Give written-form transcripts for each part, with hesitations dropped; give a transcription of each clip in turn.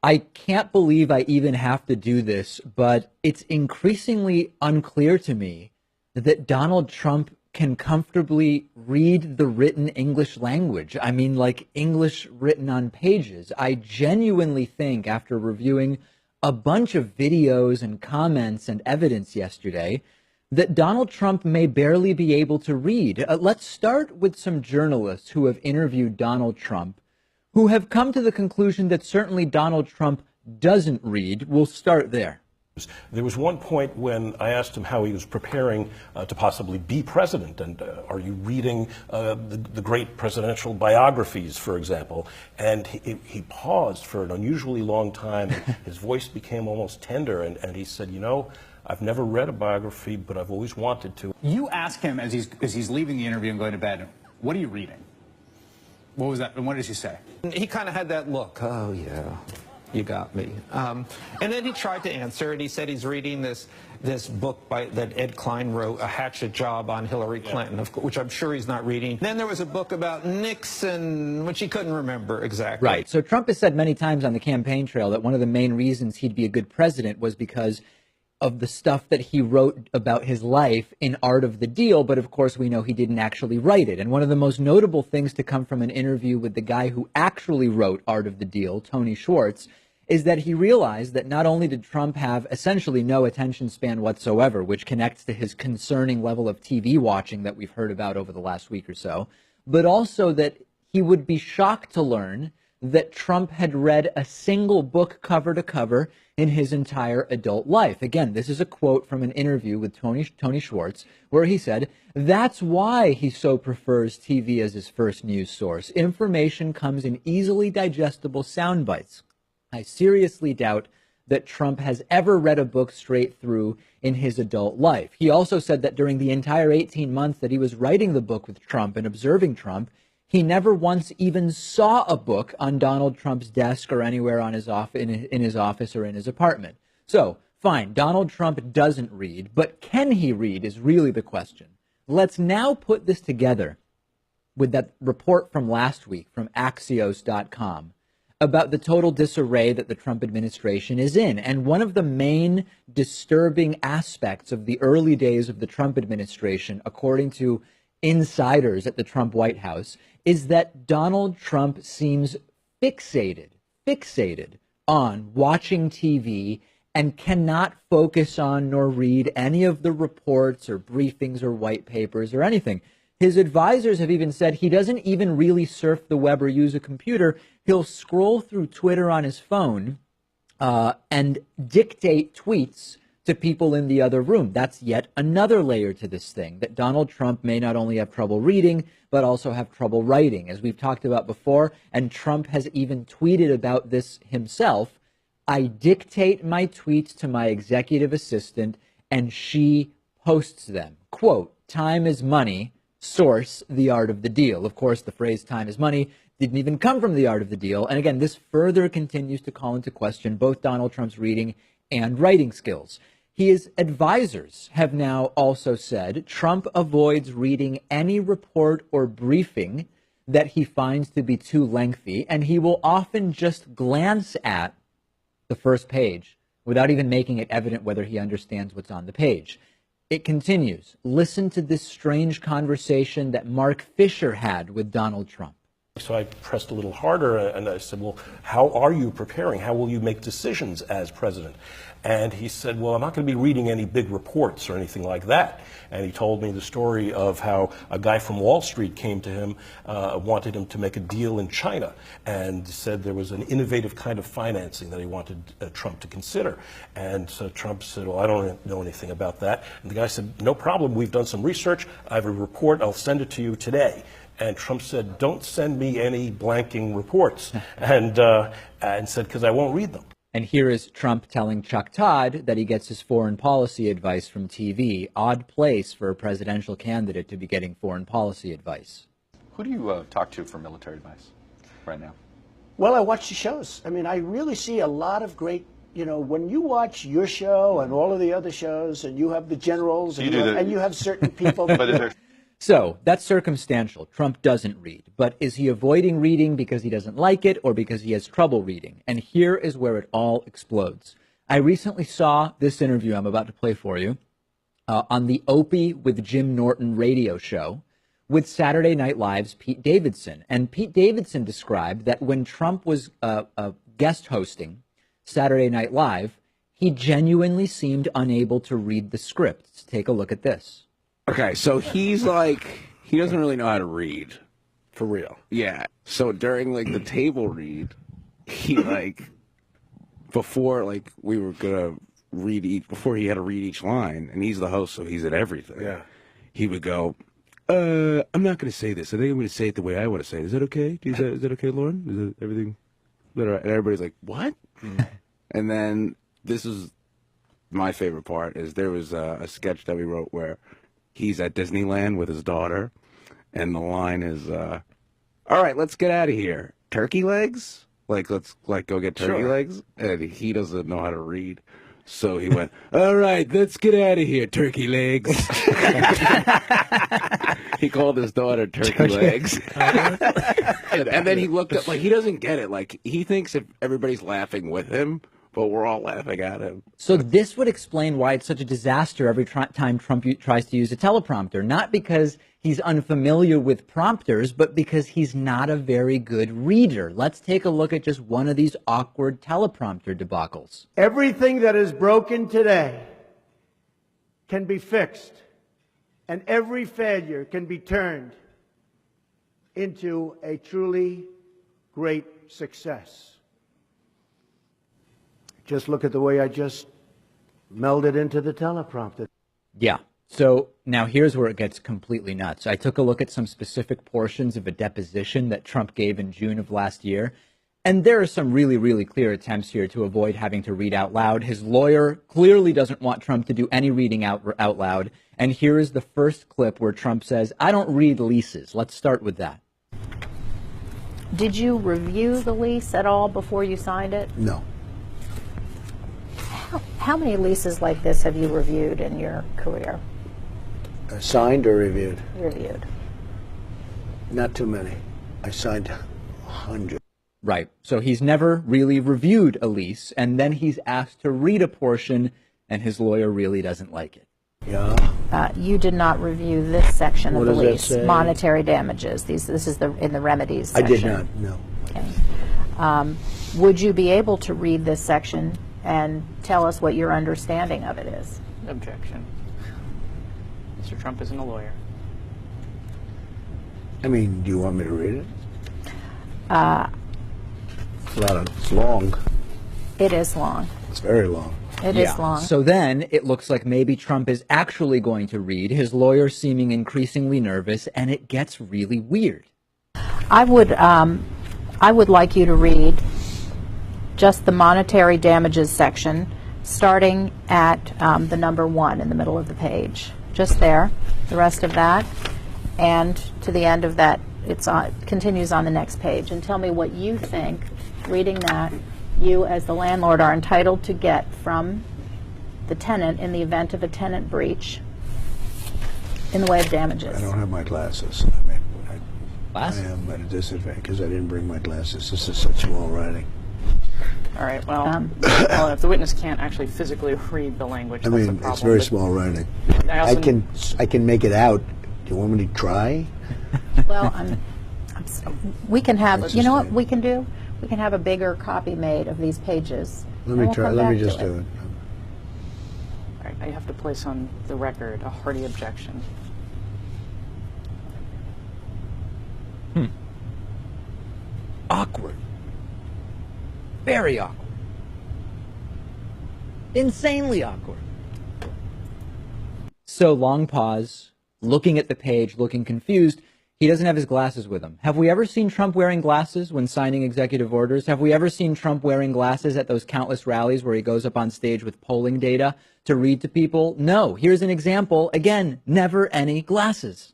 I can't believe I even have to do this, but it's increasingly unclear to me that Donald Trump can comfortably read the written English language. I mean, like English written on pages. I genuinely think, after reviewing a bunch of videos and comments and evidence yesterday, that Donald Trump may barely be able to read. Let's start with some journalists who have interviewed Donald Trump, who have come to the conclusion that certainly Donald Trump doesn't read. We'll start there. There was one point when I asked him how he was preparing to possibly be president, and are you reading the great presidential biographies, for example? And he paused for an unusually long time. His voice became almost tender, and he said, you know, I've never read a biography, but I've always wanted to. You ask him as he's leaving the interview and going to bed, what are you reading? What was that? And what did he say? He kind of had that look. Oh, yeah, you got me. And then he tried to answer, and he said he's reading this book that Ed Klein wrote, A Hatchet Job on Hillary Clinton, which I'm sure he's not reading. Then there was a book about Nixon, which he couldn't remember exactly. Right. So Trump has said many times on the campaign trail that one of the main reasons he'd be a good president was because of the stuff that he wrote about his life in Art of the Deal, but of course we know he didn't actually write it. And one of the most notable things to come from an interview with the guy who actually wrote Art of the Deal, Tony Schwartz, is that he realized that not only did Trump have essentially no attention span whatsoever, which connects to his concerning level of TV watching that we've heard about over the last week or so, but also that he would be shocked to learn that Trump had read a single book cover to cover in his entire adult life. Again, this is a quote from an interview with Tony Schwartz, where he said, that's why he so prefers TV as his first news source. Information comes in easily digestible sound bites. I seriously doubt that Trump has ever read a book straight through in his adult life. He also said that during the entire 18 months that he was writing the book with Trump and observing Trump, he never once even saw a book on Donald Trump's desk or anywhere on his in his office or in his apartment. So, fine, Donald Trump doesn't read, but can he read is really the question. Let's now put this together with that report from last week from Axios.com about the total disarray that the Trump administration is in. And one of the main disturbing aspects of the early days of the Trump administration, according to insiders at the Trump White House, is that Donald Trump seems fixated on watching TV and cannot focus on nor read any of the reports or briefings or white papers or anything. His advisors have even said he doesn't even really surf the web or use a computer. He'll scroll through Twitter on his phone and dictate tweets to people in the other room. That's yet another layer to this thing, that Donald Trump may not only have trouble reading, but also have trouble writing, as we've talked about before. And Trump has even tweeted about this himself. I dictate my tweets to my executive assistant, and she posts them. Quote, time is money. Source, The Art of the Deal. Of course, the phrase time is money didn't even come from The Art of the Deal. And again, this further continues to call into question both Donald Trump's reading and writing skills. His advisors have now also said Trump avoids reading any report or briefing that he finds to be too lengthy, and he will often just glance at the first page without even making it evident whether he understands what's on the page. It continues. Listen to this strange conversation that Mark Fisher had with Donald Trump. So I pressed a little harder and I said, well, how are you preparing? How will you make decisions as president? And he said, well, I'm not going to be reading any big reports or anything like that. And he told me the story of how a guy from Wall Street came to him, wanted him to make a deal in China, and said there was an innovative kind of financing that he wanted Trump to consider. And so Trump said, well, I don't know anything about that. And the guy said, no problem. We've done some research. I have a report. I'll send it to you today. And Trump said, don't send me any blanking reports, and said, because I won't read them. And here is Trump telling Chuck Todd that he gets his foreign policy advice from TV. Odd place for a presidential candidate to be getting foreign policy advice. Who do you talk to for military advice right now? Well, I watch the shows. I mean, I really see a lot of great, you know, when you watch your show and all of the other shows, and you have the generals, and you have certain people. But So that's circumstantial. Trump doesn't read. But is he avoiding reading because he doesn't like it or because he has trouble reading? And here is where it all explodes. I recently saw this interview I'm about to play for you on the Opie with Jim Norton radio show with Saturday Night Live's Pete Davidson. And Pete Davidson described that when Trump was guest hosting Saturday Night Live, he genuinely seemed unable to read the script. Take a look at this. Okay, so he's like, he doesn't really know how to read. For real. Yeah. So during like the table read, he like, before like we were gonna read each, before he had to read each line, and he's the host, so he's at everything. Yeah. He would go, I'm not gonna say this. I think I'm gonna say it the way I want to say it. Is that okay? Is that okay, Lauren? Is that everything? Is that all right? And everybody's like, what? And then this is my favorite part is there was a sketch that we wrote where he's at Disneyland with his daughter, and the line is, all right, let's get out of here. Turkey legs? Like, let's like go get turkey legs? And he doesn't know how to read. So he went, all right, let's get out of here, turkey legs. He called his daughter turkey legs. And then he looked up, like, he doesn't get it. Like, he thinks if everybody's laughing with him, but we're all laughing at him. So this would explain why it's such a disaster every time Trump tries to use a teleprompter. Not because he's unfamiliar with prompters, but because he's not a very good reader. Let's take a look at just one of these awkward teleprompter debacles. Everything that is broken today can be fixed, and every failure can be turned into a truly great success. Just look at the way I just melded into the teleprompter. Yeah. So now here's where it gets completely nuts. I took a look at some specific portions of a deposition that Trump gave in June of last year. And there are some really, really clear attempts here to avoid having to read out loud. His lawyer clearly doesn't want Trump to do any reading out loud. And here is the first clip where Trump says, I don't read leases. Let's start with that. Did you review the lease at all before you signed it? No. How many leases like this have you reviewed in your career? Signed or reviewed? Reviewed. Not too many. I signed 100. Right. So he's never really reviewed a lease, and then he's asked to read a portion, and his lawyer really doesn't like it. Yeah. You did not review this section What of the does that lease, say? monetary damages. This is in the remedies I section. did not, no. Okay. Would you be able to read this section and tell us what your understanding of it is? Objection. Mr. Trump isn't a lawyer. I mean, do you want me to read it? It's long. It is long. It's very long. It is long. So then it looks like maybe Trump is actually going to read, his lawyer seeming increasingly nervous, and it gets really weird. I would like you to read just the monetary damages section, starting at the number 1 in the middle of the page. Just there. The rest of that, and to the end of that, it continues on the next page. And tell me what you think, reading that, you as the landlord are entitled to get from the tenant in the event of a tenant breach in the way of damages. I don't have my glasses. I mean, I Glasses? am at a disadvantage because I didn't bring my glasses. This is such small writing. All right, well, well, if the witness can't actually physically read the language, I that's a mean, problem. it's very But small writing. I also, I can make it out. Do you want me to try? Well, we can have, Let's you know just what we can do? We can have a bigger copy made of these pages. Let and me we'll try. come Let me back to just do it. all right, I have to place on the record a hearty objection. Awkward. Very awkward. Insanely awkward. So long pause, looking at the page, looking confused. He doesn't have his glasses with him. Have we ever seen Trump wearing glasses when signing executive orders? Have we ever seen Trump wearing glasses at those countless rallies where he goes up on stage with polling data to read to people? No. Here's an example. Again, never any glasses.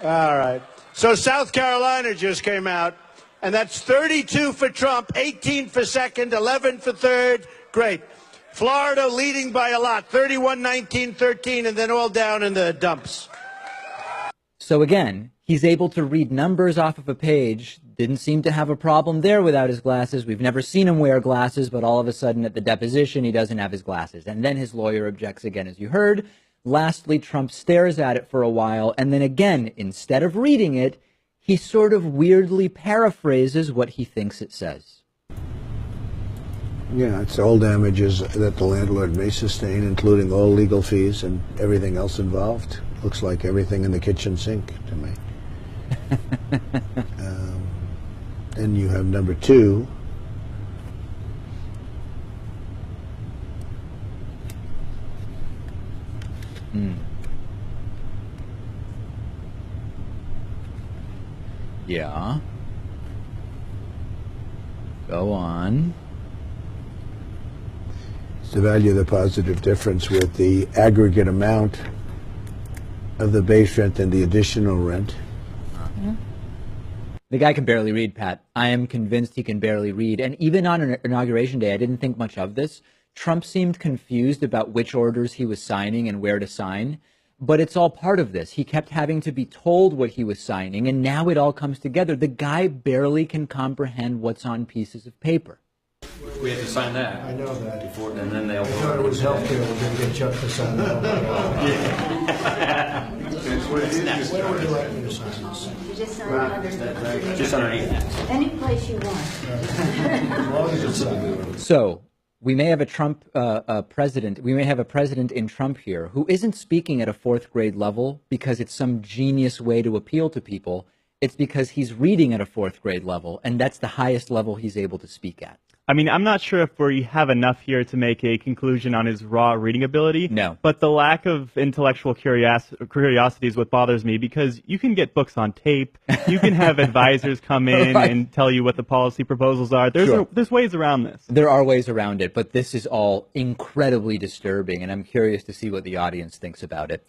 All right. So South Carolina just came out, and that's 32 for Trump, 18 for second, 11 for third. Great. Florida leading by a lot, 31, 19, 13, and then all down in the dumps. So again, he's able to read numbers off of a page. Didn't seem to have a problem there without his glasses. We've never seen him wear glasses, but all of a sudden at the deposition, he doesn't have his glasses. And then his lawyer objects again, as you heard. Lastly, Trump stares at it for a while. And then again, instead of reading it, he sort of weirdly paraphrases what he thinks it says. Yeah, it's all damages that the landlord may sustain, including all legal fees and everything else involved. Looks like everything in the kitchen sink to me. Then you have number 2. Yeah. Go on. It's the value of the positive difference with the aggregate amount of the base rent and the additional rent. The guy can barely read, Pat. I am convinced he can barely read. And even on Inauguration Day, I didn't think much of this. Trump seemed confused about which orders he was signing and where to sign. But it's all part of this. He kept having to be told what he was signing, and now it all comes together. The guy barely can comprehend what's on pieces of paper. We have to sign that. I know that. Before, and then they'll. I thought it was healthcare. We're going to get Chuck to sign that. Where would you like me to sign this? You just sign it underneath. Just underneath. Any place you want. As long as it's signed. So we may have a Trump president. We may have a president in Trump here who isn't speaking at a 4th grade level because it's some genius way to appeal to people. It's because he's reading at a 4th grade level, and that's the highest level he's able to speak at. I mean, I'm not sure if we have enough here to make a conclusion on his raw reading ability. No. But the lack of intellectual curiosity is what bothers me, because you can get books on tape. You can have advisors come in Right. and tell you what the policy proposals are. There's ways around this. There are ways around it, but this is all incredibly disturbing, and I'm curious to see what the audience thinks about it.